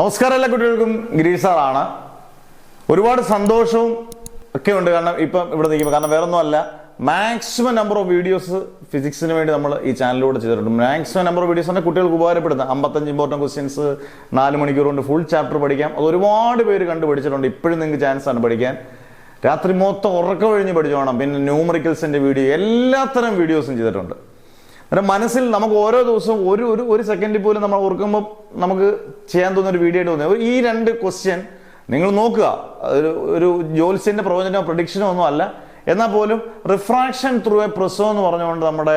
നമസ്കാരം എല്ലാ കുട്ടികൾക്കും ഗിരീഷ് സാറാണ്. ഒരുപാട് സന്തോഷവും ഒക്കെ ഉണ്ട്. കാരണം ഇപ്പം ഇവിടെ നിൽക്കുമ്പോൾ കാരണം വേറെ ഒന്നും അല്ല, മാക്സിമം നമ്പർ ഓഫ് വീഡിയോസ് ഫിസിക്സിന് വേണ്ടി നമ്മൾ ഈ ചാനലിലൂടെ ചെയ്തിട്ടുണ്ട്. മാക്സിമം നമ്പർ ഓഫ് വീഡിയോസ് ആണ് കുട്ടികൾക്ക് ഉപകാരപ്പെടുന്നത്. 55 ഇമ്പോർട്ടൻറ്റ് ക്വസ്റ്റ്യൻസ് 4 മണിക്കൂർ കൊണ്ട് ഫുൾ ചാപ്റ്റർ പഠിക്കാം. അത് ഒരുപാട് പേര് കണ്ടുപിടിച്ചിട്ടുണ്ട്. ഇപ്പോഴും നിങ്ങൾക്ക് ചാൻസ് ആണ് പഠിക്കാൻ. രാത്രി മൊത്തം ഉറക്കം കഴിഞ്ഞ് പഠിച്ചു വേണം. പിന്നെ ന്യൂമറിക്കൽസിൻ്റെ വീഡിയോ എല്ലാത്തരം വീഡിയോസും ചെയ്തിട്ടുണ്ട്. അന്നേരം മനസ്സിൽ നമുക്ക് ഓരോ ദിവസവും ഒരു സെക്കൻഡിൽ പോലും നമ്മൾ ഓർക്കുമ്പോൾ നമുക്ക് ചെയ്യാൻ തോന്നുന്ന ഒരു വീഡിയോ ആയിട്ട് തോന്നിയത് ഈ 2 ക്വസ്റ്റ്യൻ നിങ്ങൾ നോക്കുക. ഒരു ജോത്സ്യന്റെ പ്രവചനമോ പ്രഡിക്ഷനോ ഒന്നും അല്ല. എന്നാൽ പോലും റിഫ്രാക്ഷൻ ത്രൂ എ പ്രിസം എന്ന് പറഞ്ഞുകൊണ്ട് നമ്മുടെ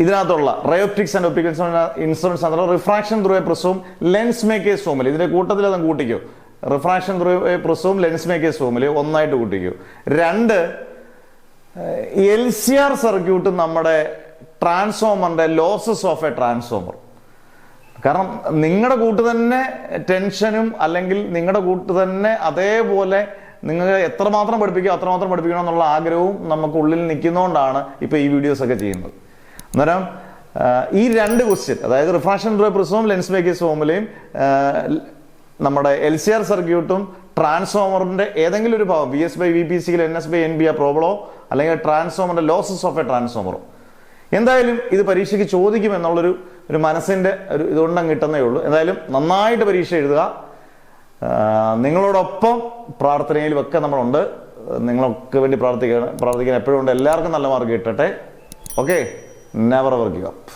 ഇതിനകത്തുള്ള റയോപ്റ്റിക്സ് ആൻഡ് ഒപ്റ്റിക്കൽ ഇൻസ്ട്രുമെന്റ്സ് എന്നുള്ള റിഫ്രാക്ഷൻ ത്രൂ എ പ്രിസവും ലെൻസ് മേക്കേഴ്സ് ഫോമിൽ ഇതിന്റെ കൂട്ടത്തിൽ അതും കൂട്ടിക്കോ. റിഫ്രാക്ഷൻ ത്രൂ എ പ്രിസവും ലെൻസ് മേക്കേഴ്സ് ഫോമിൽ ഒന്നായിട്ട് കൂട്ടിക്കോ. 2 LCR സർക്യൂട്ട് നമ്മുടെ ട്രാൻസ്ഫോമറിന്റെ ലോസസ് ഓഫ് എ ട്രാൻസ്ഫോമർ. കാരണം നിങ്ങളുടെ കൂട്ട് തന്നെ ടെൻഷനും അല്ലെങ്കിൽ നിങ്ങളുടെ കൂട്ട് തന്നെ അതേപോലെ നിങ്ങൾ എത്രമാത്രം പഠിപ്പിക്കുക അത്രമാത്രം പഠിപ്പിക്കണം എന്നുള്ള ആഗ്രഹവും നമുക്ക് ഉള്ളിൽ നിൽക്കുന്നതുകൊണ്ടാണ് ഇപ്പൊ ഈ വീഡിയോസ് ഒക്കെ ചെയ്യുന്നത്. അന്നേരം ഈ 2 ക്വസ്റ്റ്യൻ, അതായത് റിഫ്രാക്ഷൻ ത്രൂ എ പ്രിസവും ലെൻസ് മേക്കേഴ്സ് ഫോമിലെയും നമ്മുടെ LCR സർക്യൂട്ടും ട്രാൻസ്ഫോമറിന്റെ ഏതെങ്കിലും ഒരു ഭാഗം VS/VPC NS/NB പ്രോബ്ലമോ അല്ലെങ്കിൽ ട്രാൻസ്ഫോമറിന്റെ ലോസസ് ഓഫ് എ ട്രാൻസ്ഫോമറോ എന്തായാലും ഇത് പരീക്ഷയ്ക്ക് ചോദിക്കും എന്നുള്ളൊരു മനസ്സിന്റെ ഒരു ഇതുകൊണ്ടങ്ങ് കിട്ടുന്നേ ഉള്ളൂ. എന്തായാലും നന്നായിട്ട് പരീക്ഷ എഴുതുക. നിങ്ങളോടൊപ്പം പ്രാർത്ഥനയിലും ഒക്കെ നമ്മളുണ്ട്. നിങ്ങളൊക്കെ വേണ്ടി പ്രാർത്ഥിക്കാൻ എപ്പോഴും ഉണ്ട്. എല്ലാവർക്കും നല്ല മാർക്ക് കിട്ടട്ടെ. Okay, never ever give up.